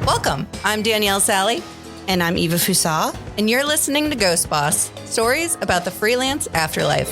Welcome. I'm Danielle Sally. And I'm Eva Fusa. And you're listening to Ghost Boss, stories about the freelance afterlife.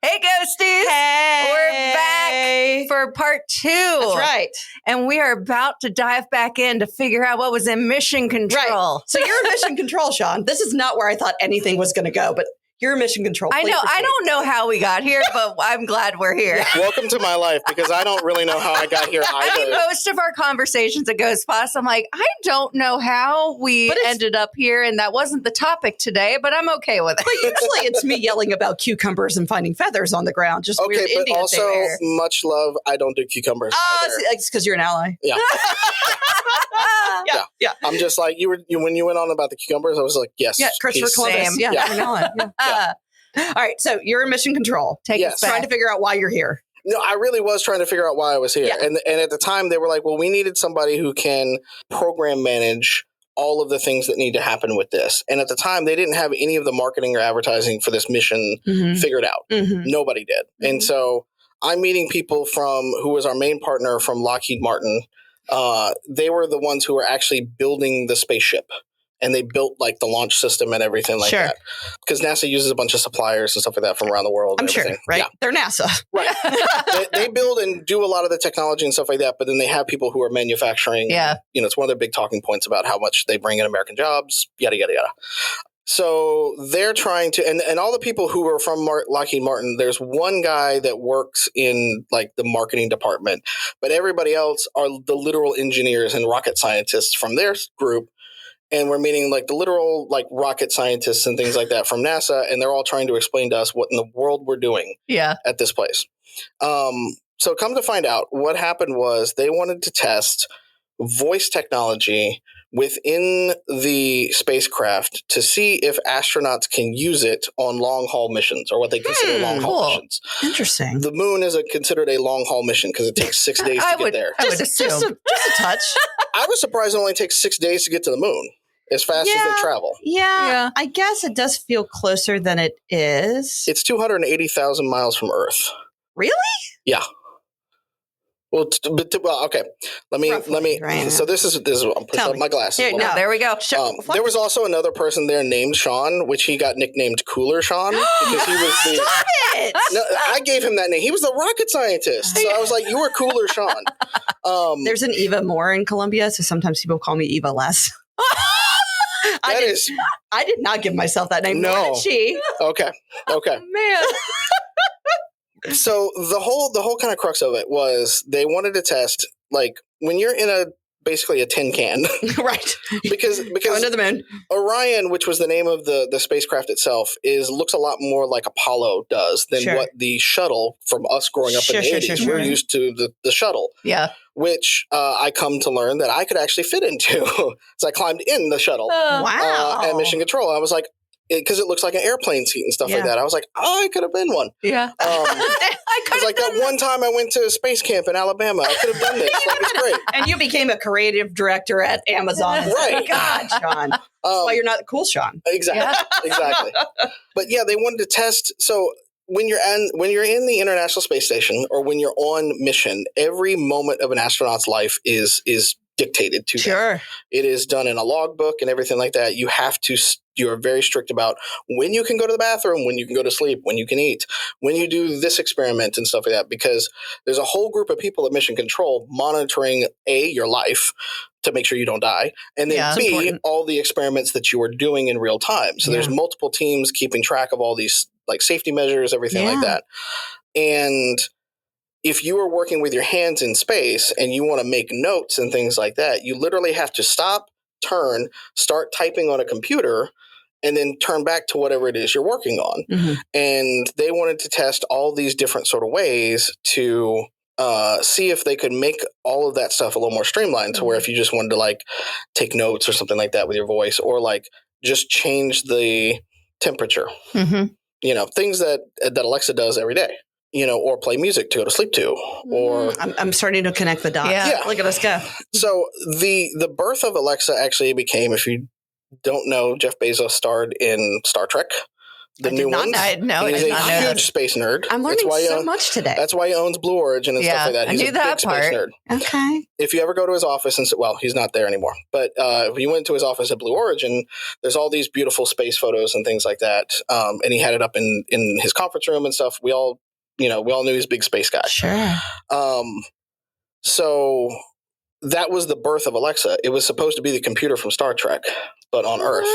Hey, Ghosties! Hey! We're back for part 2. That's right. And we are about to dive back in to figure out what was in Mission Control. Right. So you're in Mission Control, Shawn. This is not where I thought anything was going to go, but you're in Mission Control. I know. I don't know how we got here, but I'm glad we're here. Yeah. Welcome to my life, because I don't really know how I got here either. I mean, most of our conversations at Ghost Boss, I'm like, I don't know how we ended up here, and that wasn't the topic today, but I'm okay with it. But usually it's me yelling about cucumbers and finding feathers on the ground. Just weird but Indian also, thing. much love, I don't do cucumbers either. It's because you're an ally. Yeah. Yeah. I'm just like, when you went on about the cucumbers, I was like, yes. Yeah, Christopher Columbus. Same. Yeah, Yeah. you're an ally. Yeah. All right, so you're in Mission Control. Take Yes. us back. Trying to figure out why you're here. No, I really was trying to figure out why I was here. Yeah. And at the time, they were like, well, we needed somebody who can program manage all of the things that need to happen with this. And at the time, they didn't have any of the marketing or advertising for this mission figured out. Mm-hmm. Nobody did. And so I'm meeting people who was our main partner from Lockheed Martin. They were the ones who were actually building the spaceship. And they built like the launch system and everything like that. Because NASA uses a bunch of suppliers and stuff like that from around the world. I'm sure, right? Yeah. They're NASA. Right. they build and do a lot of the technology and stuff like that, but then they have people who are manufacturing. Yeah. You know, it's one of their big talking points about how much they bring in American jobs, yada, yada, yada. So they're trying to, and all the people who are from Lockheed Martin, there's one guy that works in like the marketing department, but everybody else are the literal engineers and rocket scientists from their group. And we're meeting like the literal like rocket scientists and things like that from NASA, and they're all trying to explain to us what in the world we're doing at this place. So come to find out, what happened was they wanted to test voice technology within the spacecraft to see if astronauts can use it on long-haul missions, or what they consider long-haul missions. Interesting. The moon is considered a long-haul mission because it takes 6 days to get there. I would assume. Just a touch. I was surprised it only takes 6 days to get to the moon as fast as they travel. Yeah, I guess it does feel closer than it is. It's 280,000 miles from Earth. Really? Yeah. Well, okay. Let me. Right. So this is I'm pushing up my glasses. Here, no, there we go. There was also another person there named Shawn, which he got nicknamed Cooler Shawn because he was the. Stop it! No, I gave him that name. He was the rocket scientist, so I was like, "You were Cooler Shawn." There's an Eva more in Colombia, so sometimes people call me Eva less. I did not give myself that name. No. Nor did she. Okay. Man. So the whole kind of crux of it was they wanted to test, like, when you're in basically a tin can, Right? because Going to the moon. Orion, which was the name of the spacecraft itself, looks a lot more like Apollo does than what the shuttle from us growing up in the 80s. We're used to the shuttle. Yeah. Which I come to learn that I could actually fit into. So I climbed in the shuttle Wow. at Mission Control. I was like, because it looks like an airplane seat and stuff like that. I was like, oh, I could have been one. Yeah. It was like that one time I went to space camp in Alabama. I could have done this. Like, it's great. And you became a creative director at Amazon. Right. God, Shawn. That's why you're not cool, Shawn. Exactly. But yeah, they wanted to test. So when you're in the International Space Station, or when you're on mission, every moment of an astronaut's life is dictated to them. It is done in a logbook and everything like that. You're very strict about when you can go to the bathroom, when you can go to sleep, when you can eat, when you do this experiment and stuff like that, because there's a whole group of people at Mission Control monitoring your life to make sure you don't die, and then B, all the experiments that you are doing in real time. So there's multiple teams keeping track of all these like safety measures, everything like that. And if you are working with your hands in space and you want to make notes and things like that, you literally have to stop, turn, start typing on a computer, and then turn back to whatever it is you're working on. And they wanted to test all these different sort of ways to see if they could make all of that stuff a little more streamlined, to where if you just wanted to like take notes or something like that with your voice, or like just change the temperature, you know, things that Alexa does every day. You know, or play music to go to sleep to, or I'm starting to connect the dots. Yeah. Look at us go. So the birth of Alexa actually became, if you don't know, Jeff Bezos starred in Star Trek. the new ones. I did not He's a know huge space nerd. I'm learning so much today. That's why he owns Blue Origin and stuff like that. He's I knew a that big part. space nerd. Okay. If you ever go to his office and he's not there anymore. But if you went to his office at Blue Origin, there's all these beautiful space photos and things like that. And he had it up in his conference room and stuff. We all knew he's a big space guy. Sure. So that was the birth of Alexa. It was supposed to be the computer from Star Trek, but on Earth.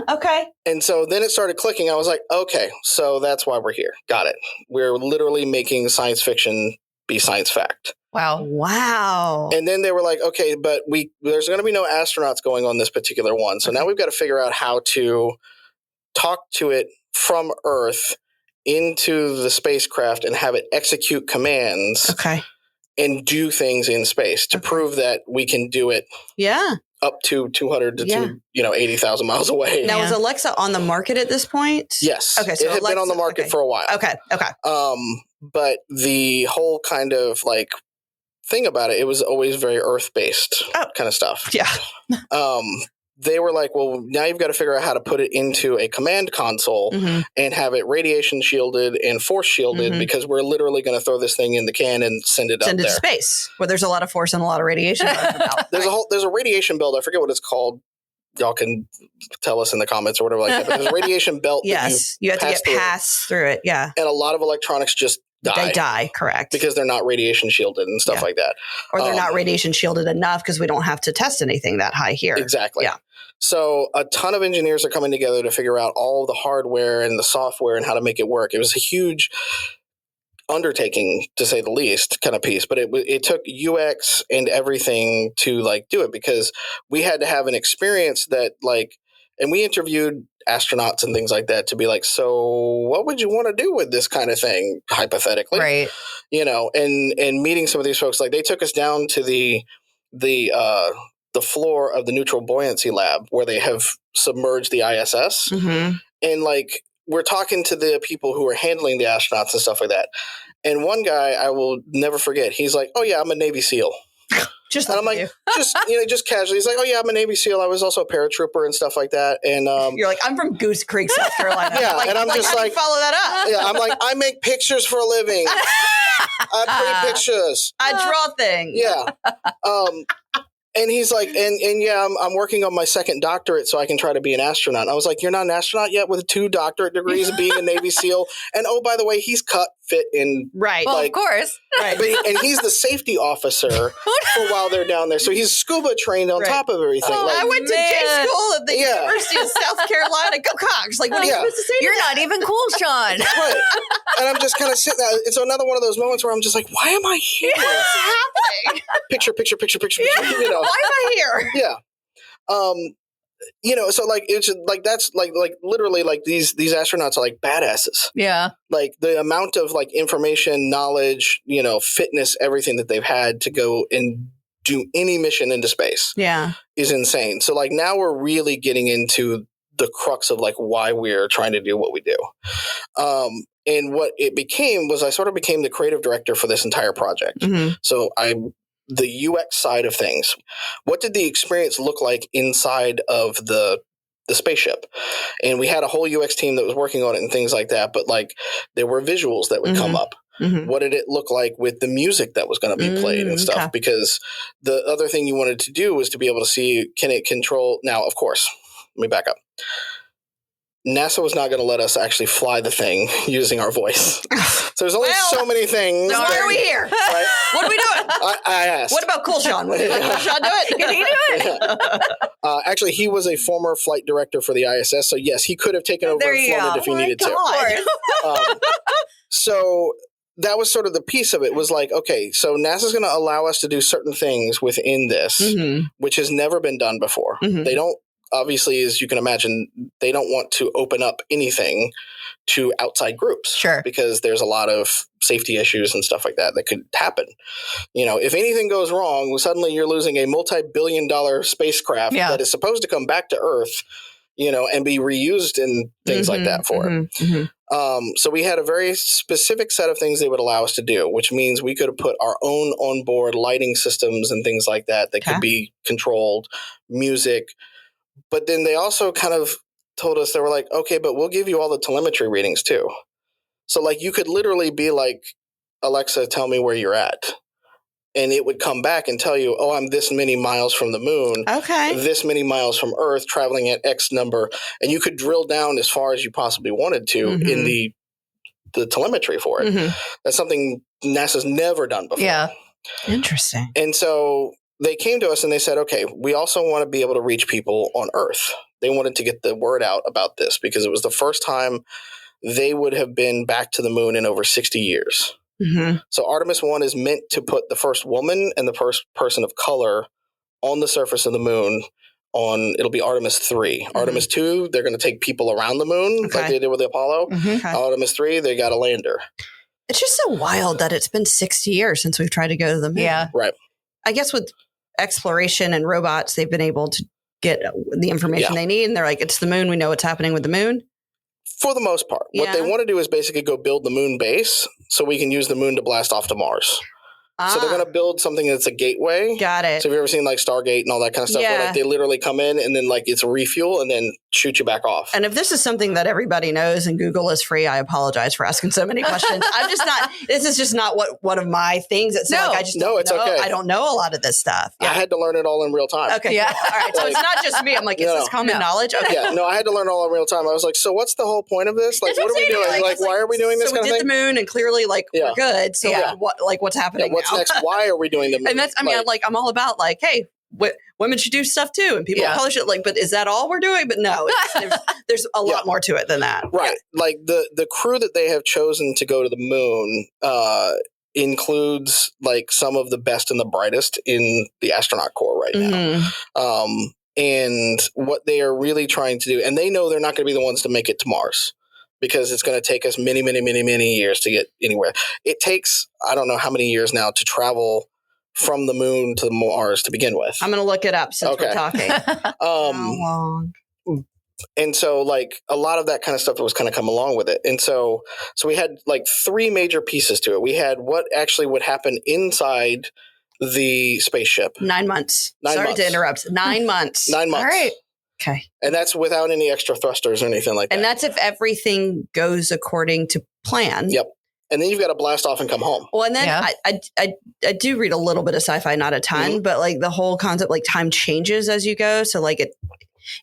Okay. And so then it started clicking. I was like, okay, so that's why we're here. Got it. We're literally making science fiction be science fact. Wow. And then they were like, okay, but there's going to be no astronauts going on this particular one. So now we've got to figure out how to talk to it from Earth into the spacecraft and have it execute commands. Okay. And do things in space to prove that we can do it. Yeah. Up to 200 to 80,000 miles away. Now, is Alexa on the market at this point? Yes. Okay. So it had been on the market for a while. Okay. But the whole kind of like thing about it was always very Earth-based kind of stuff. Yeah. They were like, well, now you've got to figure out how to put it into a command console and have it radiation shielded and force shielded because we're literally going to throw this thing in the can and send it up there. To space where there's a lot of force and a lot of radiation. There's a radiation belt. I forget what it's called. Y'all can tell us in the comments or whatever like that. But there's a radiation belt. Yes. You have to get past through it. Yeah. And a lot of electronics just die. They die, correct. Because they're not radiation shielded and stuff like that. Or they're not radiation shielded enough because we don't have to test anything that high here. Exactly. Yeah. So a ton of engineers are coming together to figure out all the hardware and the software and how to make it work. It was a huge undertaking, to say the least, kind of piece. But it took UX and everything to like do it because we had to have an experience that like, and we interviewed astronauts and things like that to be like, so what would you want to do with this kind of thing, hypothetically? Right. And meeting some of these folks, like they took us down to the floor of the neutral buoyancy lab where they have submerged the ISS. And like, we're talking to the people who are handling the astronauts and stuff like that. And one guy I will never forget, he's like, oh yeah, I'm a Navy SEAL. Just and I'm like, just casually. He's like, oh yeah, I'm a Navy SEAL. I was also a paratrooper and stuff like that. And you're like, I'm from Goose Creek, South Carolina. Yeah, and I'm just like, follow that up. Yeah, I'm like, I make pictures for a living. I print pictures. I draw things. Yeah. And he's like, and yeah, I'm working on my second doctorate so I can try to be an astronaut. And I was like, you're not an astronaut yet with 2 doctorate degrees of being a Navy SEAL. And oh, by the way, he's cut, fit, and right. Well, like, of course. Right. And he's the safety officer for while they're down there. So he's scuba trained on top of everything. Oh, like, I went to J school at the University of South Carolina. Go Cox. Like, what are you supposed to say? You're not even cool, Shawn. Right. And I'm just kind of sitting there. It's another one of those moments where I'm just like, why am I here? What's happening? Picture. Yeah. Why am I here? Yeah. So like it's like that's like literally like these astronauts are like badasses. Yeah. Like the amount of like information, knowledge, fitness, everything that they've had to go and do any mission into space. Yeah. Is insane. So like now we're really getting into the crux of like why we're trying to do what we do. And what it became was I sort of became the creative director for this entire project. So the UX side of things. What did the experience look like inside of the spaceship? And we had a whole UX team that was working on it and things like that. But like there were visuals that would come up. What did it look like with the music that was going to be played and stuff? Okay. Because the other thing you wanted to do was to be able to see, can it control? Now, of course, let me back up. NASA was not going to let us actually fly the thing using our voice. So there's only so many things. So why are we here? Right? What are we doing? I asked. What about Cool Shawn? Cool Shawn do it? Can he do it? Actually, he was a former flight director for the ISS. So yes, he could have taken over and flown it if he needed to. So that was sort of the piece of it was like, okay, so NASA's going to allow us to do certain things within this, which has never been done before. They don't. Obviously, as you can imagine, they don't want to open up anything to outside groups. Sure. Because there's a lot of safety issues and stuff like that could happen. If anything goes wrong, suddenly you're losing a multi-billion-dollar spacecraft that is supposed to come back to Earth, and be reused and things like that for it. So we had a very specific set of things they would allow us to do, which means we could have put our own onboard lighting systems and things like that could be controlled, music. But then they also kind of told us, they were like, okay, but we'll give you all the telemetry readings too. So like you could literally be like, Alexa, tell me where you're at. And it would come back and tell you, oh, I'm this many miles from the moon. Okay. This many miles from Earth, traveling at X number. And you could drill down as far as you possibly wanted to in the telemetry for it. That's something NASA's never done before. Yeah. Interesting. And so they came to us and they said, okay, we also want to be able to reach people on Earth. They wanted to get the word out about this because it was the first time they would have been back to the moon in over 60 years. So Artemis 1 is meant to put the first woman and the first person of color on the surface of the moon. It'll be Artemis 3. Artemis 2, they're going to take people around the moon like they did with the Apollo. Artemis 3, they got a lander. It's just so wild that it's been 60 years since we've tried to go to the moon. Yeah. Right. I guess with exploration and robots, they've been able to get the information they need. And they're like, it's the moon. We know what's happening with the moon. For the most part. What they want to do is basically go build the moon base so we can use the moon to blast off to Mars. So they're going to build something that's a gateway. Got it. So have you ever seen like Stargate and all that kind of stuff where like they literally come in and then like it's a refuel and then shoot you back off? And if this is something that everybody knows and Google is free, I apologize for asking so many questions. I'm just not, this is just not one of my things. It's like, I just don't it's know. okay. I don't know a lot of this stuff. I had to learn it all in real time. Okay. Yeah. All right. So it's not just me. I'm like, is this common knowledge? Okay. Yeah. No, I had to learn it all in real time. I was like, so what's the whole point of this? Like, what are we doing? Like why are we doing this kind of thing? So we did the moon and clearly like we're good. So what's happening what's now? next? Why are we doing the moon? And that's, I mean, I'm all about like, hey, women should do stuff too. And people probably should but is that all we're doing? But no, there's a lot more to it than that. Right. Yeah. Like the crew that they have chosen to go to the moon includes like some of the best and the brightest in the astronaut corps right now. And what they are really trying to do, and they know they're not going to be the ones to make it to Mars because it's going to take us many, many, many, many years to get anywhere. It takes, I don't know how many years now to travel from the moon to Mars to begin with. I'm going to look it up since we're talking. How long? And so like a lot of that kind of stuff was kind of come along with it. And so we had like three major pieces to it. We had what actually would happen inside the spaceship. 9 months. Sorry to interrupt. 9 months. 9 months. All right. Okay. And that's without any extra thrusters or anything like that. And that's if everything goes according to plan. Yep. And then you've got to blast off and come home. Well, and then I do read a little bit of sci-fi, not a ton, but like the whole concept, like time changes as you go. So like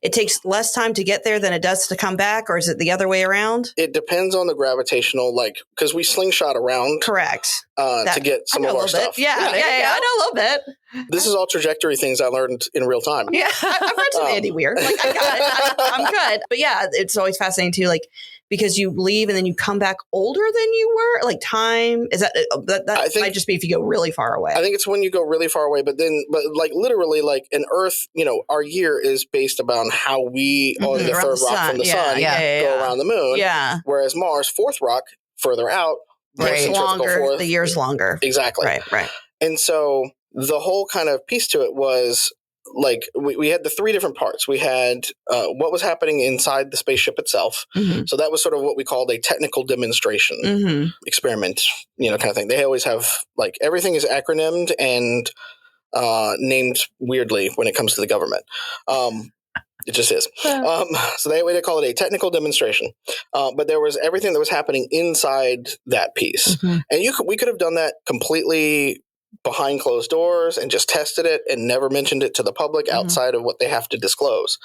it takes less time to get there than it does to come back, or is it the other way around? It depends on the gravitational, like, because we slingshot around. Correct. To get some of our stuff. Yeah, I know a little bit. This is all trajectory things I learned in real time. Yeah, I've read some Andy Weir. Like, I got it. I'm good. But yeah, it's always fascinating too, like, because you leave and then you come back older than you were? Like time, is that might just be if you go really far away. I think it's when you go really far away, but like literally like an Earth, our year is based upon how we on the third rock from the sun go around the moon. Yeah. Whereas Mars, fourth rock, further out, longer, the year's longer. Exactly. Right. And so the whole kind of piece to it was like we had the three different parts. We had what was happening inside the spaceship itself. So that was sort of what we called a technical demonstration experiment, kind of thing. They always have like everything is acronymed and named weirdly when it comes to the government. It just is. So they call it a technical demonstration. But there was everything that was happening inside that piece. And we could have done that completely behind closed doors and just tested it and never mentioned it to the public outside of what they have to disclose.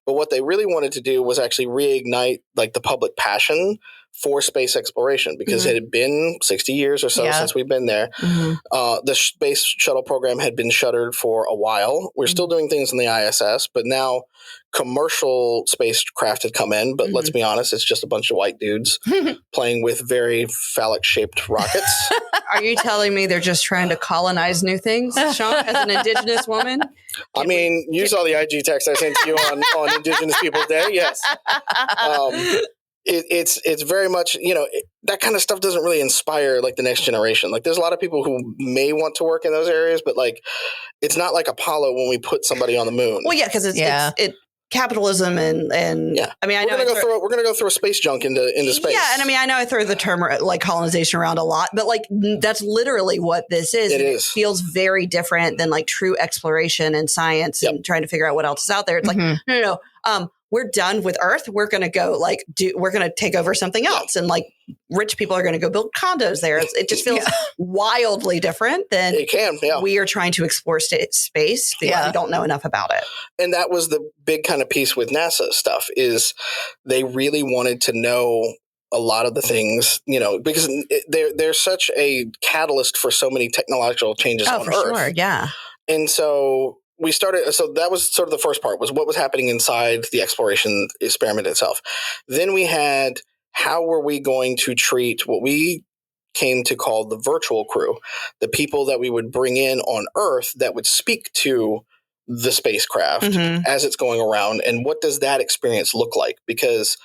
But what they really wanted to do was actually reignite like the public passion for space exploration because it had been 60 years or so since we've been there. The space shuttle program had been shuttered for a while. We're still doing things in the ISS, but now commercial spacecraft had come in. But let's be honest, it's just a bunch of white dudes playing with very phallic-shaped rockets. Are you telling me they're just trying to colonize new things, Shawn, as an Indigenous woman? I mean, you saw the IG text I sent to you on Indigenous Peoples Day. Yes. It's very much, that kind of stuff doesn't really inspire like the next generation. Like there's a lot of people who may want to work in those areas, but like it's not like Apollo when we put somebody on the moon. Well, yeah, because it's capitalism and I mean, I know we're gonna go throw a space junk into space. Yeah, and I mean, I know I throw the term like colonization around a lot, but like that's literally what this is. It feels very different than like true exploration and science and trying to figure out what else is out there. It's like no. we're done with Earth. We're going to go we're going to take over something else. And like rich people are going to go build condos there. It just feels wildly different than we are trying to explore space because we don't know enough about it. And that was the big kind of piece with NASA stuff is they really wanted to know a lot of the things, because they're such a catalyst for so many technological changes on Earth. Sure, yeah. And so we started, so that was sort of the first part was what was happening inside the exploration experiment itself. Then we had how were we going to treat what we came to call the virtual crew, the people that we would bring in on Earth that would speak to the spacecraft as it's going around, and what does that experience look like? Because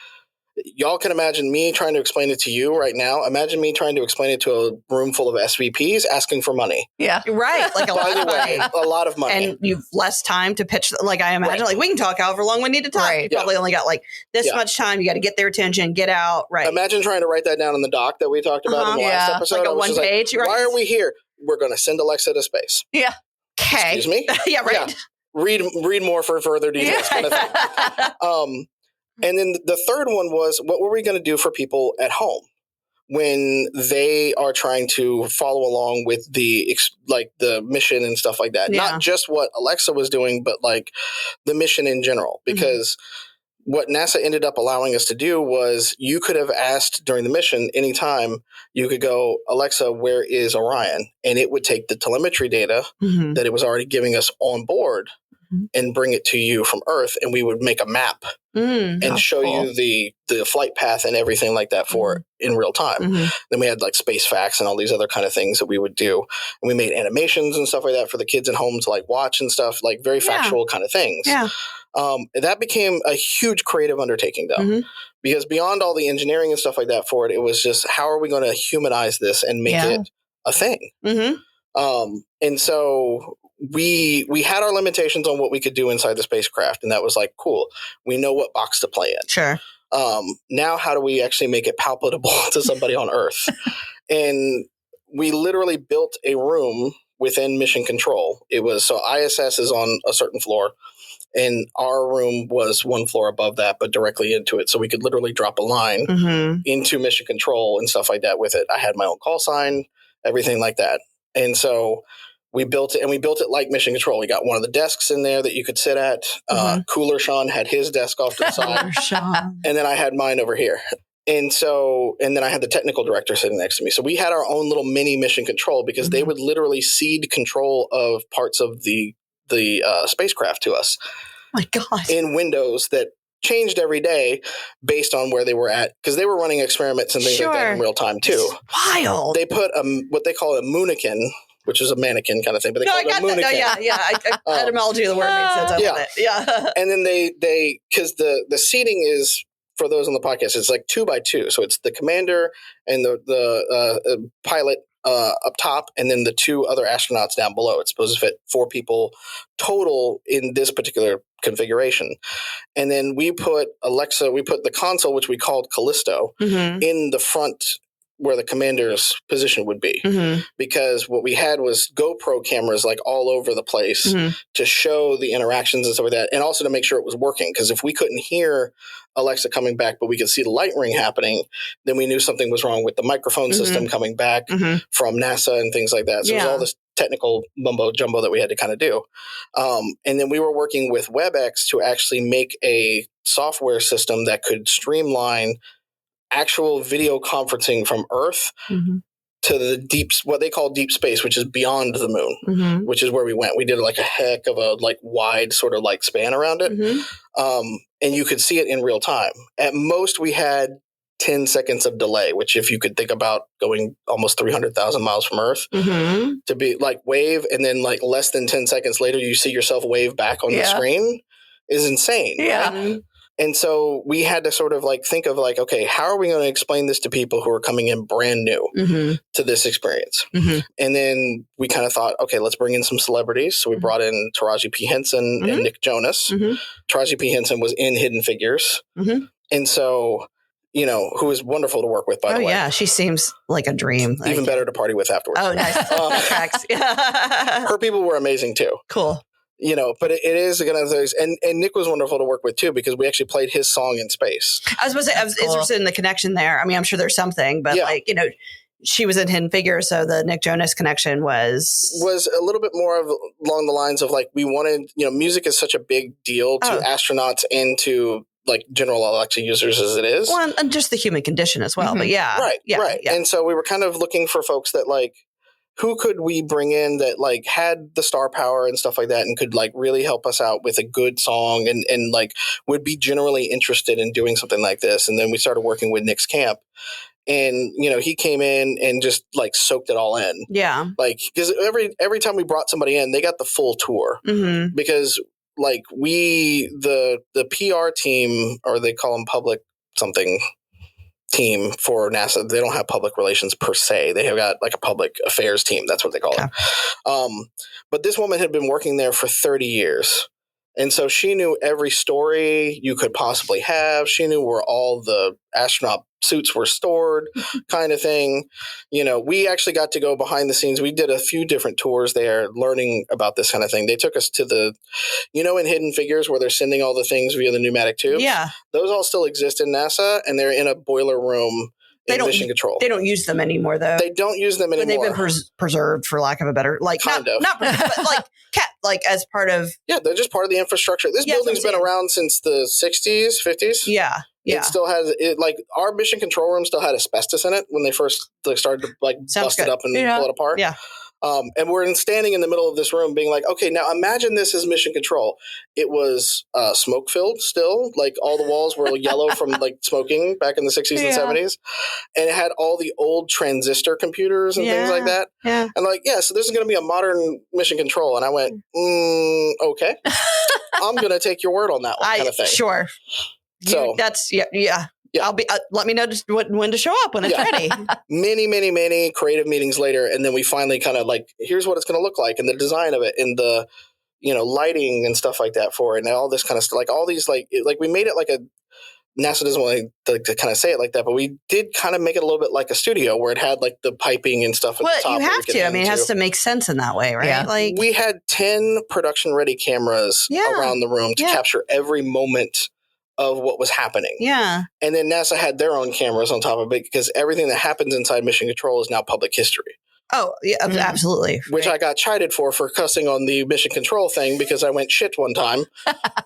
y'all can imagine me trying to explain it to you right now. Imagine me trying to explain it to a room full of SVPs asking for money. Yeah, right. Like a lot of money. And you've less time to pitch. Like I imagine, like we can talk however long we need to talk. Right. You probably only got like this much time. You got to get their attention, get out. Right. Imagine trying to write that down in the doc that we talked about in the last episode. Like a one page. Like, why are we here? We're going to send Alexa to space. Yeah. Okay. Excuse me? Yeah, right. Yeah. Read more for further details. Kind of thing. And then the third one was, what were we going to do for people at home when they are trying to follow along with the mission and stuff like that? Yeah. Not just what Alexa was doing, but like the mission in general. Because what NASA ended up allowing us to do was you could have asked during the mission anytime, you could go, Alexa, where is Orion? And it would take the telemetry data that it was already giving us on board and bring it to you from Earth, and we would make a map and show you the flight path and everything like that for it in real time. Then we had like space facts and all these other kind of things that we would do. And we made animations and stuff like that for the kids at home to like watch and stuff, like very factual kind of things. Yeah. That became a huge creative undertaking though, because beyond all the engineering and stuff like that for it, it was just, how are we going to humanize this and make it a thing? And so we had our limitations on what we could do inside the spacecraft, and that was like, cool, we know what box to play in. Sure. Now how do we actually make it palpable to somebody on Earth? And we literally built a room within mission control. It was, so ISS is on a certain floor, and our room was one floor above that, but directly into it. So we could literally drop a line into mission control and stuff like that with it. I had my own call sign, everything like that. And so we built it, and we built it like mission control. We got one of the desks in there that you could sit at. Cooler Shawn had his desk off to the side. And then I had mine over here. And then I had the technical director sitting next to me. So we had our own little mini mission control, because they would literally cede control of parts of the spacecraft to us. Oh my gosh. In windows that changed every day based on where they were at, because they were running experiments and things like that in real time too. Wild. They put what they call a moonikin, which is a mannequin kind of thing, but they call it a moonikin. Etymology of the word makes sense. I love it. Yeah. And then they because the seating is, for those on the podcast, it's like 2 by 2. So it's the commander and the pilot up top, and then the 2 other astronauts down below. It's supposed to fit 4 people total in this particular configuration. And then we put the console, which we called Callisto, in the front where the commander's position would be, because what we had was GoPro cameras like all over the place to show the interactions and stuff like that, and also to make sure it was working. Because if we couldn't hear Alexa coming back, but we could see the light ring happening, then we knew something was wrong with the microphone system coming back from NASA and things like that. So it was all this technical mumbo jumbo that we had to kind of do. And then we were working with WebEx to actually make a software system that could streamline actual video conferencing from Earth to the what they call deep space, which is beyond the moon, which is where we went. We did like a heck of a wide sort of span around it. And you could see it in real time. At most we had 10 seconds of delay, which if you could think about going almost 300,000 miles from Earth to be wave, and then less than 10 seconds later, you see yourself wave back on the screen is insane. Yeah. Right? And so we had to sort of think of okay, how are we going to explain this to people who are coming in brand new to this experience? And then we kind of thought, okay, let's bring in some celebrities. So we brought in Taraji P. Henson and Nick Jonas. Taraji P. Henson was in Hidden Figures. And so, who is wonderful to work with, by the way. Oh, yeah. She seems like a dream. Even better to party with afterwards. Oh, nice. Her people were amazing, too. Cool. But it is one of those, and Nick was wonderful to work with too, because we actually played his song in space. I was interested in the connection there. I mean, I'm sure there's something, but she was in Hidden Figures, so the Nick Jonas connection was a little bit more of along the lines of like, we wanted, music is such a big deal to astronauts and to like general Alexa users as it is. Well, and just the human condition as well. But right. And so we were kind of looking for folks that like, who could we bring in that like had the star power and stuff like that and could like really help us out with a good song and like would be generally interested in doing something like this. And then we started working with Nick's camp, and he came in and just like soaked it all in. Yeah. Like, because every time we brought somebody in, they got the full tour, because like the PR team, or they call them public something team for NASA, they don't have public relations per se. They have got like a public affairs team. That's what they call it. But this woman had been working there for 30 years. And so she knew every story you could possibly have. She knew where all the astronaut suits were stored, kind of thing. We actually got to go behind the scenes. We did a few different tours there learning about this kind of thing. They took us to the, in Hidden Figures where they're sending all the things via the pneumatic tubes. Yeah. Those all still exist in NASA, and they're in a boiler room in Mission Control. They don't use them anymore, though. They don't use them anymore. But they've been preserved, for lack of a better, like, kind of. Not preserved, but like as part of. Yeah, they're just part of the infrastructure. This building's been around since the 60s, 50s. Yeah. Yeah. It still has like our Mission Control room still had asbestos in it when they first started to like bust it up and pull it apart. Yeah. And we're standing in the middle of this room being like, okay, now imagine this is Mission Control. It was smoke filled still, like all the walls were yellow from like smoking back in the 60s and 70s. And it had all the old transistor computers and things like that. Yeah. And like, so this is going to be a modern Mission Control. And I went, okay, I'm going to take your word on that one, kind of thing. Sure. So that's, yeah. I'll be. Let me know just when to show up when it's ready. Many creative meetings later, and then we finally kind of like, here's what it's going to look like, and the design of it, and the lighting and stuff like that for it, and all this kind of stuff. Like all these like we made it like a. NASA doesn't want to kind of say it like that, but we did kind of make it a little bit like a studio where it had like the piping and stuff at the top. You have to. I mean, it has to make sense in that way, right? Yeah. Like we had 10 production ready cameras around the room to capture every moment of what was happening. Yeah. And then NASA had their own cameras on top of it, because everything that happens inside Mission Control is now public history. Oh, yeah, absolutely. Which I got chided for cussing on the Mission Control thing, because I went shit one time.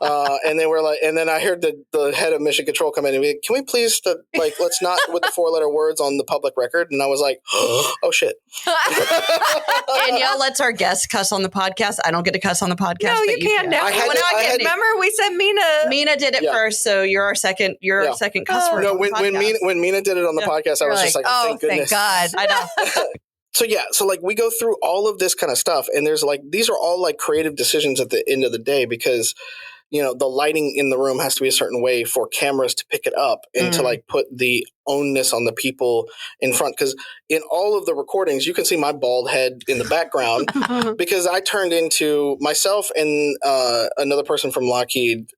And they were like, and then I heard the head of Mission Control come in and be, can we please, let's not with the 4-letter words on the public record. And I was like, oh shit. Danielle lets our guests cuss on the podcast. I don't get to cuss on the podcast. No, you can't now. Remember we said Mina did it first, so you're our second cuss word. No, when Mina did it on the podcast, I was just like, thank goodness. Thank God. I know. So like we go through all of this kind of stuff, and there's like, these are all like creative decisions at the end of the day, because the lighting in the room has to be a certain way for cameras to pick it up and to like put the ownness on the people in front. Because in all of the recordings, you can see my bald head in the background because I turned into myself and another person from Lockheed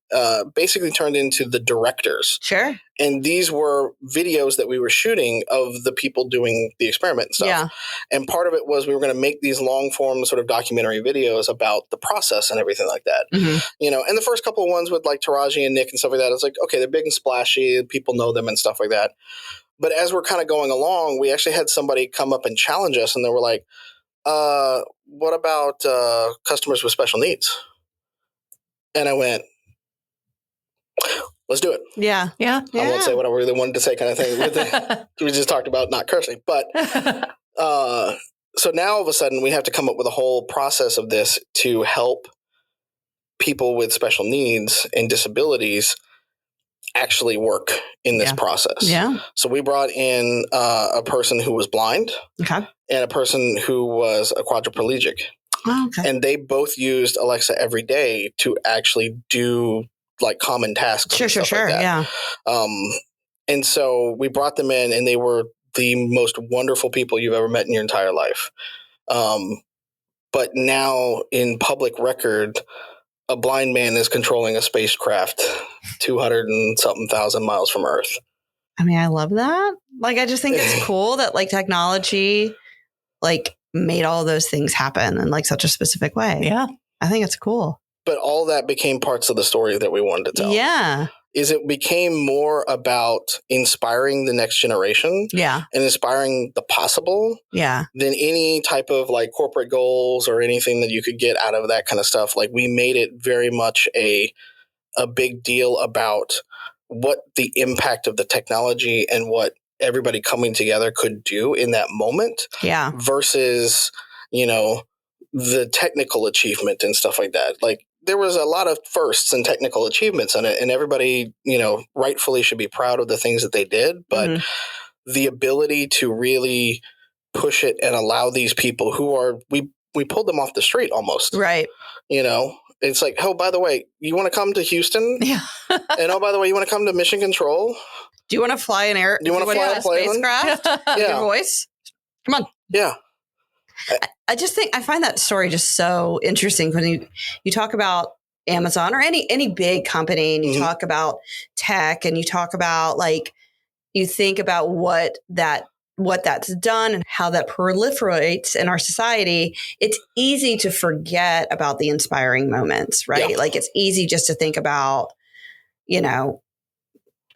basically turned into the directors. Sure. And these were videos that we were shooting of the people doing the experiment and stuff. Yeah. And part of it was we were going to make these long form sort of documentary videos about the process and everything like that. And the first couple of ones with like Taraji and Nick and stuff like that, it's like, okay, they're big and splashy. People know them and stuff like that. But as we're kind of going along, we actually had somebody come up and challenge us, and they were like, what about customers with special needs? And I went, let's do it. Yeah. I won't say what I really wanted to say, kind of thing. We just talked about not cursing. But so now all of a sudden we have to come up with a whole process of this to help people with special needs and disabilities actually work in this process. Yeah. So we brought in a person who was blind and a person who was a quadriplegic. Oh, okay. And they both used Alexa every day to actually do like common tasks. Sure. Like that. Yeah. And so we brought them in, and they were the most wonderful people you've ever met in your entire life. But now in public record, a blind man is controlling a spacecraft 200 and something thousand miles from Earth. I mean, I love that. Like, I just think it's cool that like technology, like made all those things happen in like such a specific way. Yeah. I think it's cool. But all that became parts of the story that we wanted to tell. Yeah. It became more about inspiring the next generation. Yeah. And inspiring the possible. Yeah. Than any type of like corporate goals or anything that you could get out of that kind of stuff. Like we made it very much a big deal about what the impact of the technology and what everybody coming together could do in that moment. Yeah. Versus, you know, the technical achievement and stuff like that. Like there was a lot of firsts and technical achievements in it, and everybody, you know, rightfully should be proud of the things that they did. But the ability to really push it and allow these people who are, we pulled them off the street almost. Right. You know, it's like, oh, by the way, you want to come to Houston? Yeah. And oh, by the way, you want to come to Mission Control? Do you want to fly an air? Do you want to fly a plane? Spacecraft? Yeah. Your voice? Come on. Yeah. I just think I find that story just so interesting when you talk about Amazon or any big company, and you talk about tech, and you talk about like you think about what that's done and how that proliferates in our society. It's easy to forget about the inspiring moments, right? Yeah. Like it's easy just to think about, you know,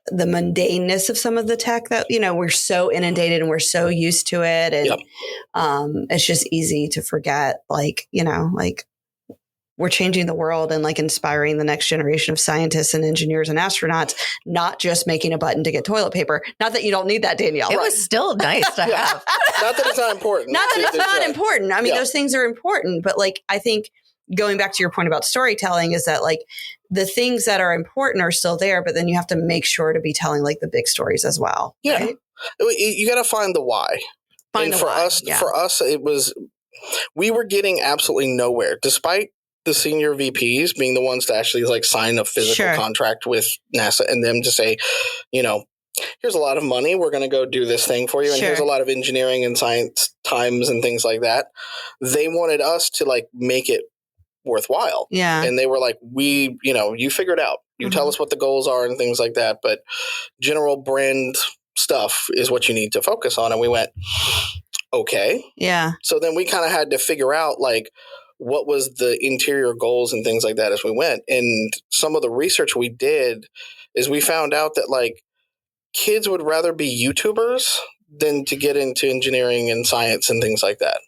the mundaneness of some of the tech that, you know, we're so inundated and we're so used to it. And it's just easy to forget, like, you know, like we're changing the world and like inspiring the next generation of scientists and engineers and astronauts, not just making a button to get toilet paper. Not that you don't need that, Danielle. It was still nice to have. Not that it's not important. Not that it's not important. I mean, those things are important, but like, I think going back to your point about storytelling is that like the things that are important are still there, but then you have to make sure to be telling like the big stories as well. Yeah. Right? You got to find the why. For us, it was, we were getting absolutely nowhere despite the senior VPs being the ones to actually like sign a physical contract with NASA and them to say, you know, here's a lot of money. We're going to go do this thing for you. And here's a lot of engineering and science times and things like that. They wanted us to like make it worthwhile. Yeah. And they were like, you know, you figure it out. You tell us what the goals are and things like that. But general brand stuff is what you need to focus on. And we went, okay. Yeah. So then we kind of had to figure out like, what was the interior goals and things like that as we went. And some of the research we did is we found out that like kids would rather be YouTubers than to get into engineering and science and things like that.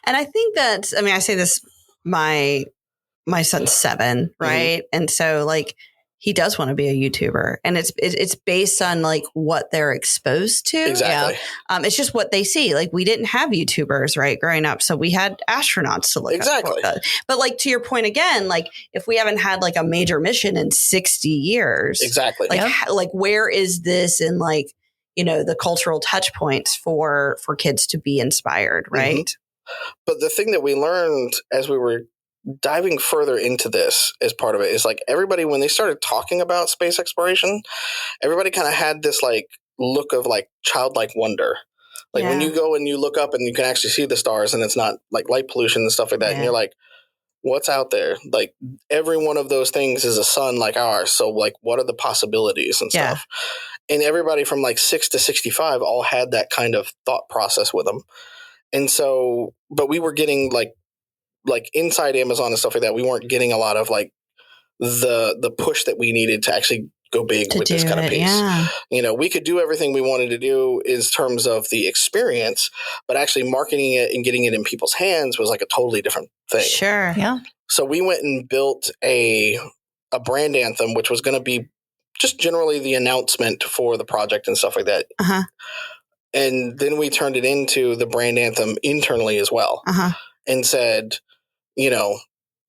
And I think that, I mean, I say this, my son's 7, right? And so like, he does want to be a YouTuber, and it's based on like what they're exposed to. Exactly. Yeah. It's just what they see. Like we didn't have YouTubers, right, growing up, so we had astronauts to look exactly. up. But like to your point again, like if we haven't had like a major mission in 60 years, exactly. Like like where is this in like, you know, the cultural touch points for kids to be inspired, right? But the thing that we learned as we were diving further into this as part of it is like everybody, when they started talking about space exploration, everybody kind of had this like look of like childlike wonder. Like when you go and you look up and you can actually see the stars and it's not like light pollution and stuff like that. And you're like, what's out there? Like every one of those things is a sun like ours. So like, what are the possibilities and stuff? And everybody from like 6 to 65 all had that kind of thought process with them. And so, but we were getting like inside Amazon and stuff like that, we weren't getting a lot of like the push that we needed to actually go big with this kind of piece. Yeah. You know, we could do everything we wanted to do in terms of the experience, but actually marketing it and getting it in people's hands was like a totally different thing. Sure. Yeah. So we went and built a brand anthem, which was going to be just generally the announcement for the project and stuff like that. And then we turned it into the brand anthem internally as well. And said, you know,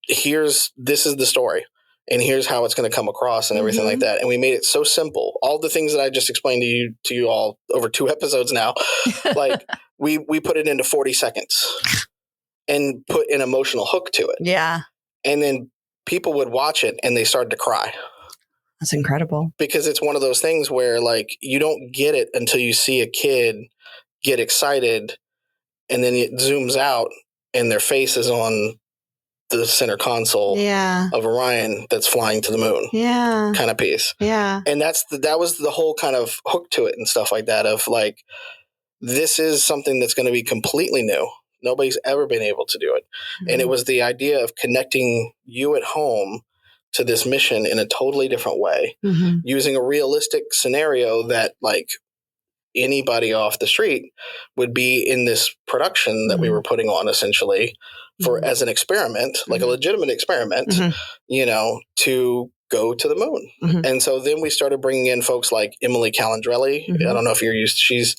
this is the story and here's how it's going to come across and everything like that. And we made it so simple. All the things that I just explained to you all over 2 episodes now, like we put it into 40 seconds and put an emotional hook to it. Yeah. And then people would watch it and they started to cry. That's incredible. Because it's one of those things where like you don't get it until you see a kid get excited and then it zooms out and their face is on the center console of Orion that's flying to the moon. Kind of piece. And that was the whole kind of hook to it and stuff like that of like, this is something that's going to be completely new. Nobody's ever been able to do it. And it was the idea of connecting you at home to this mission in a totally different way, using a realistic scenario that like anybody off the street would be in this production that we were putting on essentially for as an experiment, like a legitimate experiment, you know, to go to the moon. And so then we started bringing in folks like Emily Calandrelli. I don't know if you're used, she's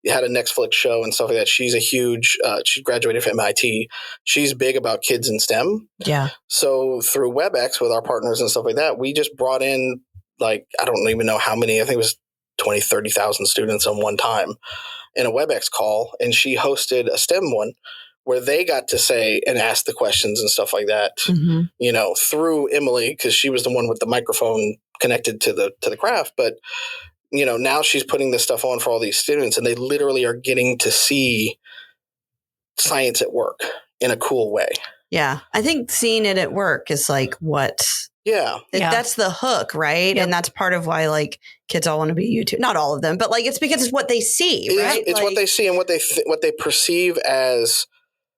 had a Netflix show and stuff like that. She's a huge, she graduated from MIT. She's big about kids in STEM. Yeah. So through WebEx with our partners and stuff like that, we just brought in like, I don't even know how many, I think it was 20, 30,000 students on one time in a WebEx call. And she hosted a STEM one where they got to say and ask the questions and stuff like that, you know, through Emily, because she was the one with the microphone connected to the craft. But, you know, now she's putting this stuff on for all these students and they literally are getting to see science at work in a cool way. Yeah. I think seeing it at work is like what... Yeah. That's the hook, right? Yep. And that's part of why like kids all want to be YouTube. Not all of them, but like it's because it's what they see, right? It's like, what they see and what they perceive as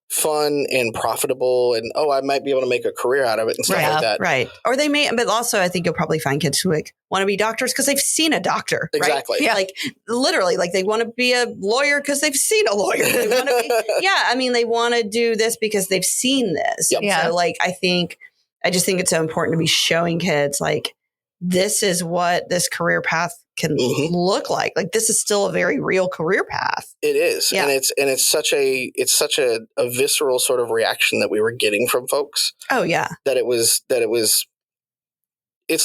fun and profitable and I might be able to make a career out of it and stuff like that. Right. Or they may, but also I think you'll probably find kids who like want to be doctors because they've seen a doctor. Exactly. Right? Yeah. Like literally like they want to be a lawyer because they've seen a lawyer. They want to be, I mean, they want to do this because they've seen this. Yep. Yeah. So like, I just think it's so important to be showing kids like, this is what this career path can look like. Like this is still a very real career path. It is. Yeah. And it's such a visceral sort of reaction that we were getting from folks. Oh yeah. It's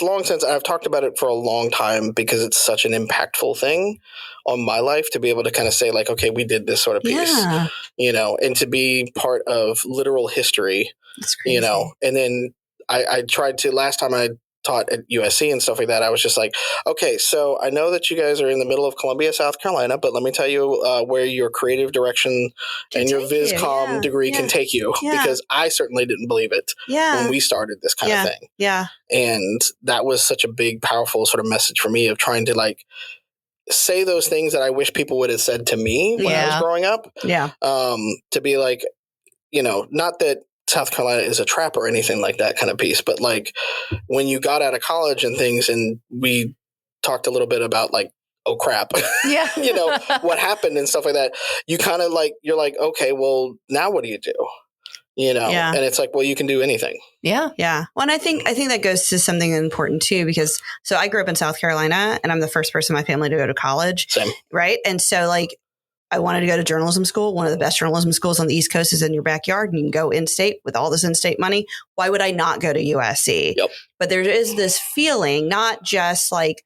long since I've talked about it for a long time because it's such an impactful thing on my life to be able to kind of say like, okay, we did this sort of piece, you know, and to be part of literal history, that's crazy. You know, and then I tried to last time I taught at USC and stuff like that. I was just like, okay, so I know that you guys are in the middle of Columbia, South Carolina, but let me tell you where your creative direction and your VisCom degree can take you because I certainly didn't believe it when we started this kind of thing. Yeah. And that was such a big, powerful sort of message for me of trying to like say those things that I wish people would have said to me when I was growing up. Yeah. To be like, you know, not that South Carolina is a trap or anything like that kind of piece. But like when you got out of college and things and we talked a little bit about like, oh crap, you know, what happened and stuff like that, you kind of like, you're like, okay, well now what do you do? You know, and it's like, well, you can do anything. Yeah. Yeah. Well, and I think that goes to something important too, because so I grew up in South Carolina and I'm the first person in my family to go to college. Same. Right. And so like, I wanted to go to journalism school. One of the best journalism schools on the East Coast is in your backyard and you can go in-state with all this in-state money. Why would I not go to USC? Yep. But there is this feeling, not just like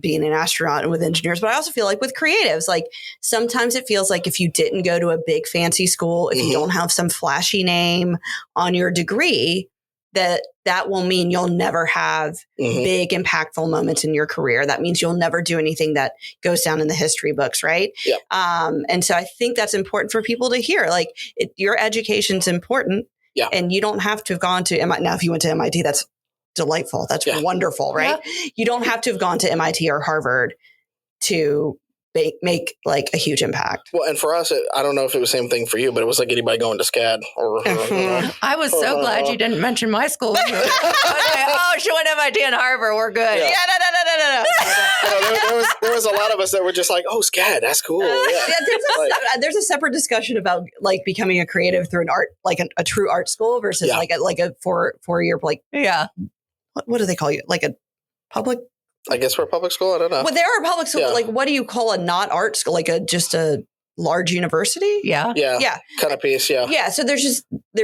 being an astronaut and with engineers, but I also feel like with creatives, like sometimes it feels like if you didn't go to a big fancy school, if you don't have some flashy name on your degree, that will mean you'll never have big impactful moments in your career. That means you'll never do anything that goes down in the history books. Right. Yep. And so I think that's important for people to hear. Like your education's important and you don't have to have gone to MIT. Now, if you went to MIT, that's delightful. That's wonderful. Right. Yeah. You don't have to have gone to MIT or Harvard to make like a huge impact. Well, and for us, I don't know if it was the same thing for you, but it was like anybody going to SCAD. I was so glad you didn't mention my school. Like, oh, she went to MIT and Harvard. We're good. Yeah, no. There was a lot of us that were just like, oh, SCAD, that's cool. Yeah. There's a separate discussion about like becoming a creative through an art, like a true art school versus like a 4-year like what do they call you? Like a public. I guess we're a public school. I don't know. Well, they are a public school. But like, what do you call a not art school? Like just a large university? Yeah. Kind of piece. Yeah. Yeah. So there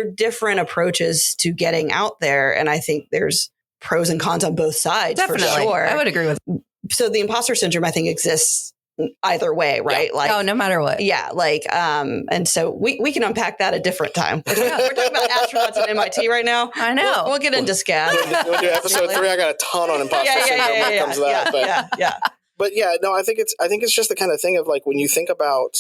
are different approaches to getting out there. And I think there's pros and cons on both sides. Definitely. For sure. I would agree with. So the imposter syndrome, I think, exists either way, right? Yeah. Like, no matter what. Yeah. Like, and so we can unpack that a different time. We're talking about astronauts at MIT right now. I know. We'll get into SCAD. We'll do episode 3. I got a ton on imposter syndrome when it comes to that. But yeah, no, I think it's just the kind of thing of like when you think about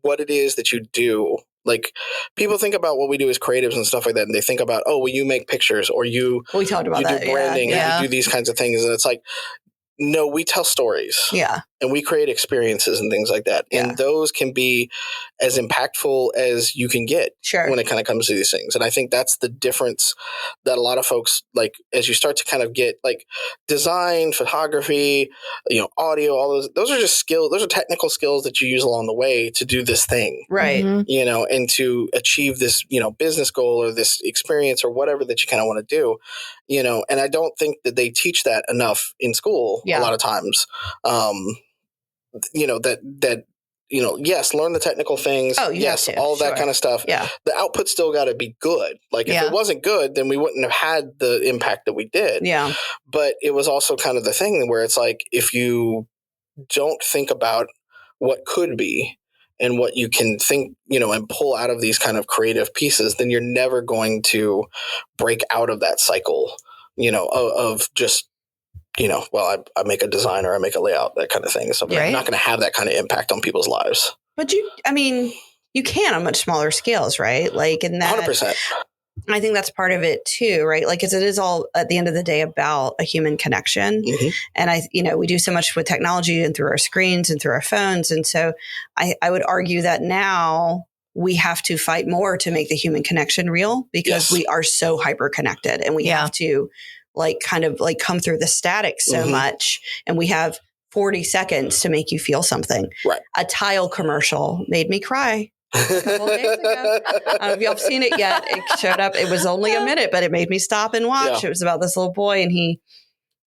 what it is that you do, like people think about what we do as creatives and stuff like that, and they think about, oh, well, you make pictures or we talked about that. Do branding and you do these kinds of things, and it's like, no, we tell stories. Yeah. and we create experiences and things like that. Yeah. And those can be as impactful as you can get Sure. when it kind of comes to these things. And I think that's the difference that a lot of folks, like, as you start to kind of get like design, photography, audio, all those are just skills. Those are technical skills that you use along the way to do this thing. Right. Mm-hmm. And to achieve this, business goal or this experience or whatever that you kind of want to do, and I don't think that they teach that enough in school a lot of times. Yes, learn the technical things. Oh, yes, all that kind of stuff. Yeah. The output still got to be good. Like if it wasn't good, then we wouldn't have had the impact that we did. Yeah. But it was also kind of the thing where it's like, if you don't think about what could be and what you can think, and pull out of these kind of creative pieces, then you're never going to break out of that cycle, of just, I make a design or I make a layout, that kind of thing. So I'm not going to have that kind of impact on people's lives. But you can on much smaller scales, right? Like in that 100%. I think that's part of it too, right? Like, cause it is all at the end of the day about a human connection. Mm-hmm. And we do so much with technology and through our screens and through our phones. And so I would argue that now we have to fight more to make the human connection real because we are so hyper connected and we have to kind of come through the static so much. And we have 40 seconds to make you feel something. Right. A tile commercial made me cry. A couple of days ago. I don't know if y'all have seen it yet. It showed up. It was only a minute, but it made me stop and watch. Yeah. It was about this little boy, and he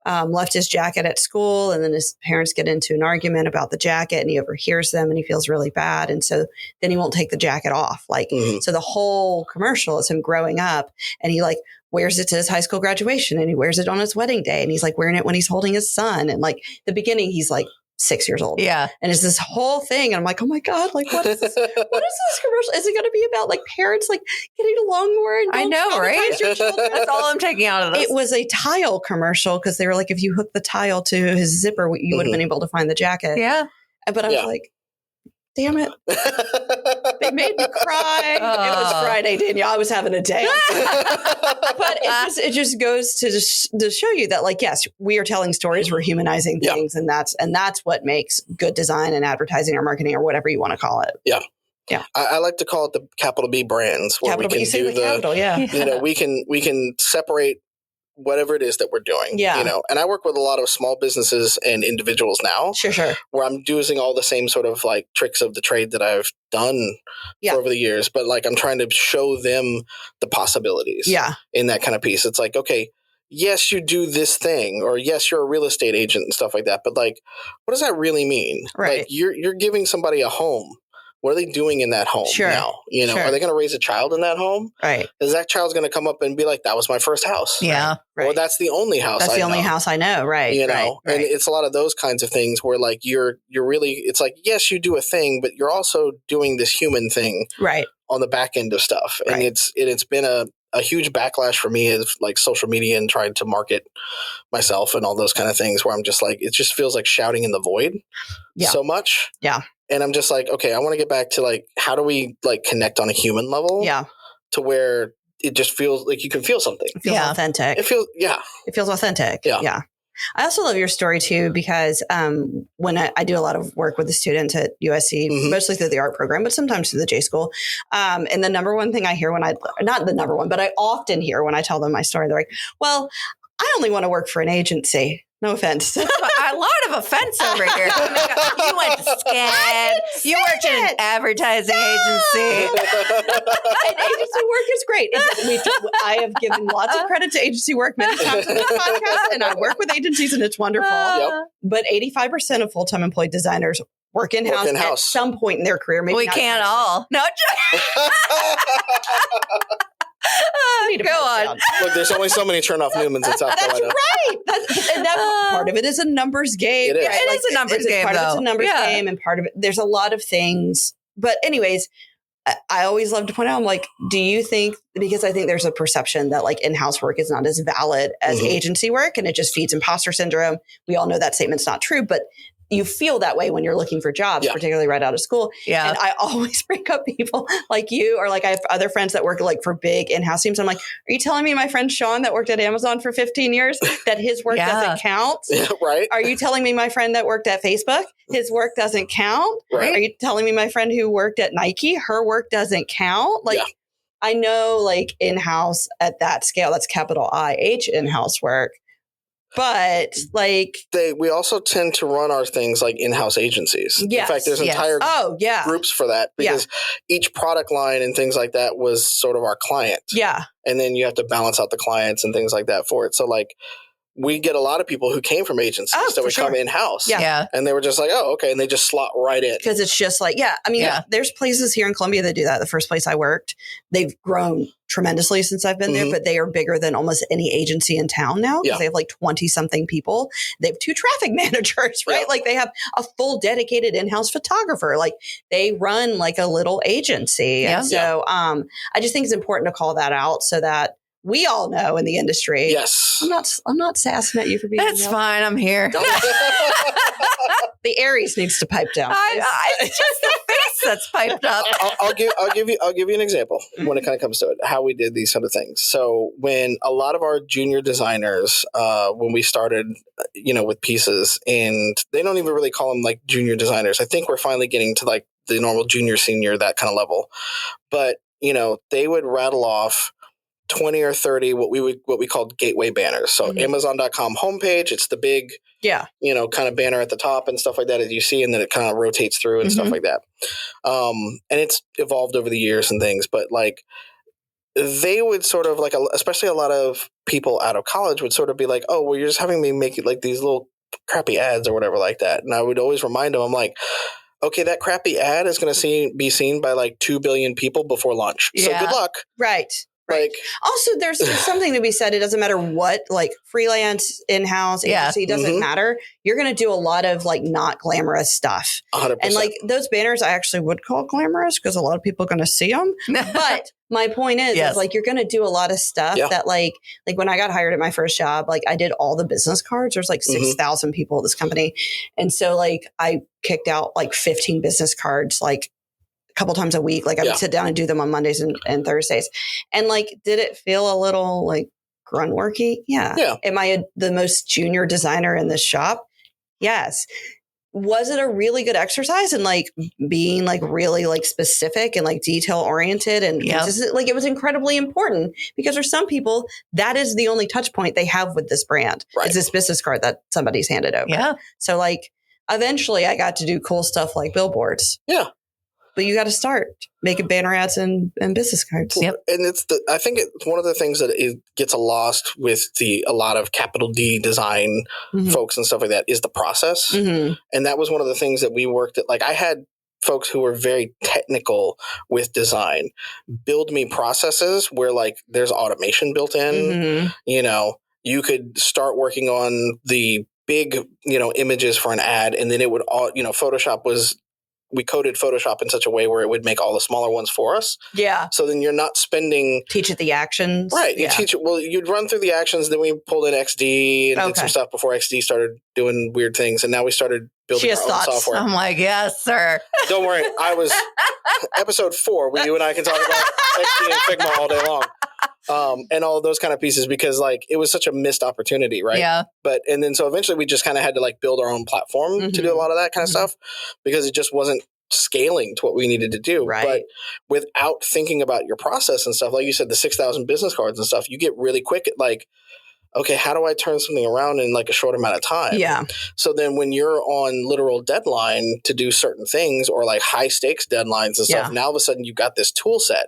left his jacket at school, and then his parents get into an argument about the jacket, and he overhears them, and he feels really bad, and so then he won't take the jacket off. So the whole commercial is him growing up, and he wears it to his high school graduation, and he wears it on his wedding day, and he's wearing it when he's holding his son, and the beginning he's 6 years old. Yeah. And it's this whole thing. And I'm like, oh my God, what is this? What is this commercial? Is it going to be about parents getting along more? And I know, right? That's all I'm taking out of this. It was a tile commercial because they were if you hook the tile to his zipper, you would have been able to find the jacket. Yeah. But I was like, damn it. They made me cry. It was Friday, Danielle. I was having a day. But it just goes to show you that, yes, we are telling stories, we're humanizing things, and that's what makes good design and advertising or marketing or whatever you want to call it. Yeah. Yeah. I like to call it the capital B brands, where Capital we can do the capital, we can separate whatever it is that we're doing. Yeah. And I work with a lot of small businesses and individuals now. Sure. Where I'm using all the same sort of tricks of the trade that I've done for over the years. But I'm trying to show them the possibilities in that kind of piece. It's okay, yes, you do this thing, or yes, you're a real estate agent and stuff like that. But what does that really mean? Right. You're giving somebody a home. What are they doing in that home now? Are they going to raise a child in that home? Right. Is that child's going to come up and be like, that was my first house? Yeah. Right. Or that's the only house I know. That's the only house I know. Right. Right. And it's a lot of those kinds of things where you're really, it's yes, you do a thing, but you're also doing this human thing on the back end of stuff. And it's been a huge backlash for me is social media and trying to market myself and all those kind of things where I'm just it just feels like shouting in the void so much. Yeah. And I'm just okay, I want to get back to how do we connect on a human level? Yeah. To where it just feels like you can feel something. It feels authentic. It feels authentic. Yeah. I also love your story too, because when I do a lot of work with the students at USC, mostly through the art program, but sometimes through the J school. And the number one thing I hear not the number one, but I often hear when I tell them my story, they're like, well, I only want to work for an agency. No offense. A lot of offense over here. You went to SCAD. You worked in an advertising agency. And agency work is great. I have given lots of credit to agency work many times on this podcast, and I work with agencies, and it's wonderful. But 85% of full-time employed designers work in-house at some point in their career. Maybe we can't all. No. Go on. Look, there's only so many turn-off Newmans in South Carolina. That's right. And that part of it is a numbers game. It is. It is a numbers game, Part though. of it's a numbers game, and part of it, there's a lot of things. But anyways, I always love to point out, I'm like, do you think, because I think there's a perception that in-house work is not as valid as agency work, and it just feeds imposter syndrome. We all know that statement's not true, but you feel that way when you're looking for jobs, particularly right out of school. Yeah. And I always bring up people like you, or like I have other friends that work like for big in-house teams. I'm like, are you telling me my friend Shawn that worked at Amazon for 15 years that his work doesn't count? Yeah, right. Are you telling me my friend that worked at Facebook, his work doesn't count? Right. Are you telling me my friend who worked at Nike, her work doesn't count? Like, I know like in-house at that scale, that's capital IH in-house work. But like we also tend to run our things like in-house agencies. Yes, in fact, there's entire groups for that because each product line and things like that was sort of our client. Yeah. And then you have to balance out the clients and things like that for it. So like we get a lot of people who came from agencies that would come in-house. Yeah. And they were just like, oh, okay. And they just slot right in. Because it's just like, I mean, there's places here in Columbia that do that. The first place I worked, they've grown tremendously since I've been there, but they are bigger than almost any agency in town now because they have like 20 something people. They have 2 traffic managers, right? Like they have a full dedicated in-house photographer. Like they run like a little agency. And so I just think it's important to call that out so that we all know in the industry. Yes. I'm not sassing at you for being. That's fine. I'm here. The Aries needs to pipe down. It's just the face that's piped up. I'll give you an example when it kind of comes to it, how we did these sort of things. So when a lot of our junior designers, when we started, with pieces, and they don't even really call them like junior designers. I think we're finally getting to like the normal junior, senior, that kind of level. But, they would rattle off 20 or 30 what we called gateway banners. So Amazon.com homepage, it's the big, kind of banner at the top and stuff like that as you see, and then it kind of rotates through and stuff like that. And it's evolved over the years and things, but like they would sort of like, especially a lot of people out of college would sort of be like, oh, well, you're just having me make it like these little crappy ads or whatever like that. And I would always remind them, I'm like, okay, that crappy ad is going to be seen by like 2 billion people before lunch. So good luck. Right. Like, also, there's something to be said. It doesn't matter what, like freelance, in-house, agency, doesn't matter. You're going to do a lot of like not glamorous stuff. 100%. And like those banners, I actually would call glamorous because a lot of people are going to see them. But my point is like you're going to do a lot of stuff that like when I got hired at my first job, like I did all the business cards. There's like 6,000 people at this company. And so like I kicked out like 15 business cards, like couple times a week. Like I would sit down and do them on Mondays and Thursdays. And like, did it feel a little like grunt worky? Yeah. Am I the most junior designer in this shop? Yes. Was it a really good exercise and like being like really like specific and like detail oriented and consistent? Like it was incredibly important because for some people that is the only touch point they have with this brand. Right. It's this business card that somebody's handed over. Yeah. So like eventually I got to do cool stuff like billboards. Yeah. But you got to start making banner ads and business cards. Yep. And I think it's one of the things that it gets lost with a lot of capital D design folks and stuff like that is the process. And that was one of the things that we worked at. Like I had folks who were very technical with design build me processes where like there's automation built in. You could start working on the big, images for an ad, and then it would all, Photoshop was. We coded Photoshop in such a way where it would make all the smaller ones for us. Yeah. So then you're not spending... Teach it the actions. Right. You teach it... Well, you'd run through the actions, then we pulled in XD and did some stuff before XD started doing weird things. And now we started building our own software. I'm like, yes, sir. Don't worry. I was... episode 4, where you and I can talk about XD and Figma all day long. And all of those kind of pieces because like it was such a missed opportunity, right? Yeah. And then so eventually we just kind of had to like build our own platform to do a lot of that kind of stuff because it just wasn't scaling to what we needed to do. Right. But without thinking about your process and stuff, like you said, the 6,000 business cards and stuff, you get really quick at like, okay, how do I turn something around in like a short amount of time? Yeah. So then when you're on literal deadline to do certain things or like high stakes deadlines and stuff, now all of a sudden you've got this tool set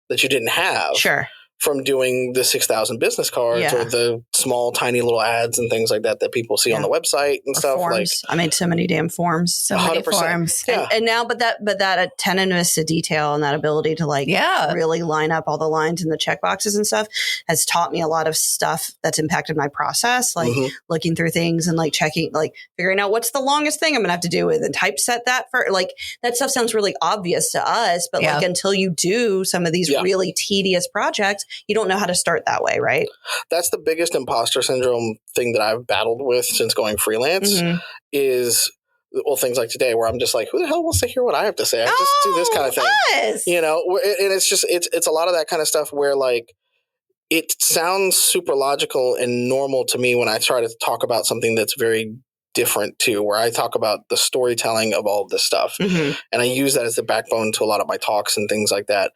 that you didn't have. Sure. From doing the 6,000 business cards or the small, tiny little ads and things like that people see on the website and stuff. Forms. Like I made so many damn forms. So many forms. Yeah. And now, but that attentiveness to detail and that ability to like really line up all the lines and the check boxes and stuff has taught me a lot of stuff that's impacted my process, like looking through things and like checking, like figuring out what's the longest thing I'm going to have to do with and typeset that for like that stuff sounds really obvious to us, but like until you do some of these really tedious projects, you don't know how to start that way, right? That's the biggest imposter syndrome thing that I've battled with since going freelance is well, things like today where I'm just like, who the hell wants to hear what I have to say? I just do this kind of thing, us. you know, and it's a lot of that kind of stuff where like, it sounds super logical and normal to me when I try to talk about something that's very different too, where I talk about the storytelling of all of this stuff. And I use that as the backbone to a lot of my talks and things like that.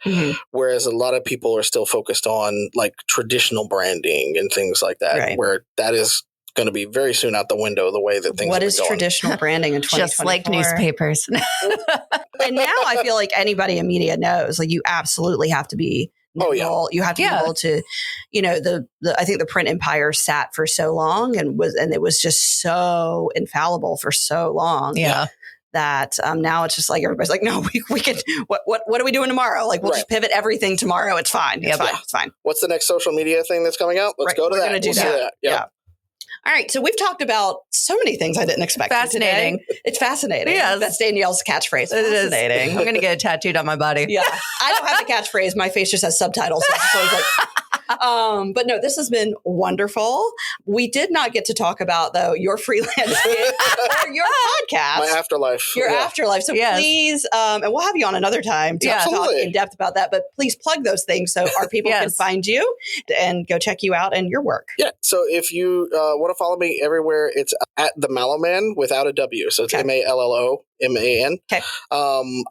Whereas a lot of people are still focused on like traditional branding and things like that, where that is going to be very soon out the window, the way that things What are is going. Traditional branding in 2024? Just like newspapers. And now I feel like anybody in media knows, like you absolutely have to be nimble. You have to be able to, you know, I think the print empire sat for so long and it was just so infallible for so long. That now it's just like everybody's like, no, we can. What are we doing tomorrow? Like we'll just pivot everything tomorrow. It's fine. It's fine. What's the next social media thing that's coming out? Let's go to that. We're gonna do that. Yeah. All right. So we've talked about so many things I didn't expect. Fascinating. It's fascinating. Yes. That's Danielle's catchphrase. Fascinating. I'm going to get it tattooed on my body. Yeah. I don't have the catchphrase. My face just has subtitles. So it's always like, but no, this has been wonderful. We did not get to talk about, though, your freelance gig or your podcast. My afterlife. Your afterlife. So please, and we'll have you on another time to talk in depth about that. But please plug those things so our people can find you and go check you out and your work. Yeah. So if you want to follow me everywhere, it's at the Mallow Man without a W. So it's MALLOMAN. Okay.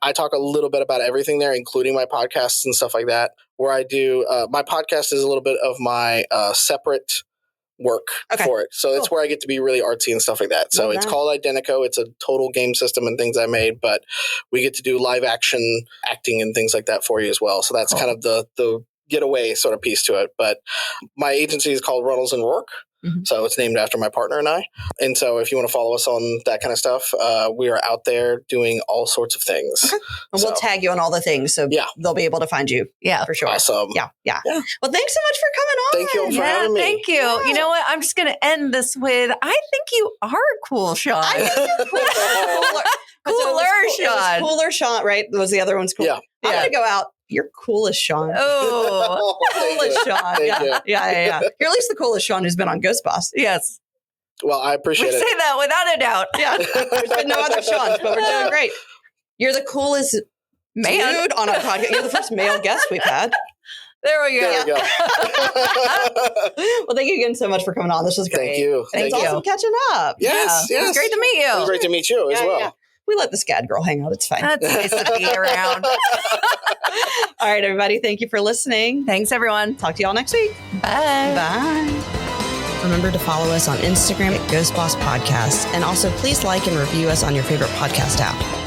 I talk a little bit about everything there, including my podcasts and stuff like that, where I do my podcast is a little bit of my separate work for it. So it's where I get to be really artsy and stuff like that. So it's called Identico. It's a total game system and things I made, but we get to do live action acting and things like that for you as well. So that's kind of the getaway sort of piece to it. But my agency is called Runnels and Rourk. So it's named after my partner and I. And so if you want to follow us on that kind of stuff, we are out there doing all sorts of things. Okay. And we'll tag you on all the things. So they'll be able to find you. Yeah. For sure. Awesome. Yeah. Well, thanks so much for coming on. Thank you for having me. Thank you. Yeah. You know what? I'm just going to end this with, I think you are cool, Shawn. I think you're cool. Cooler, Shawn. Cooler, Shawn, right? Was the other one's cool? Yeah. I'm going to go out. You're cool as Shawn. Oh, cool as Shawn. Yeah. You're at least the coolest Shawn who's been on Ghost Boss. Yes. Well, I appreciate it. We say that without a doubt. Yeah. There's been no other Shawns, but we're doing great. You're the coolest dude on our podcast. You're the first male guest we've had. There we go. There we go. Well, thank you again so much for coming on. This was great. Thank you. And it's awesome catching up. Yes. It was great to meet you. It was great to meet you as well. Yeah. We let the SCAD girl hang out. It's fine. That's nice to be around. All right, everybody. Thank you for listening. Thanks, everyone. Talk to y'all next week. Bye. Bye. Remember to follow us on Instagram at Ghost Boss Podcast. And also, please like and review us on your favorite podcast app.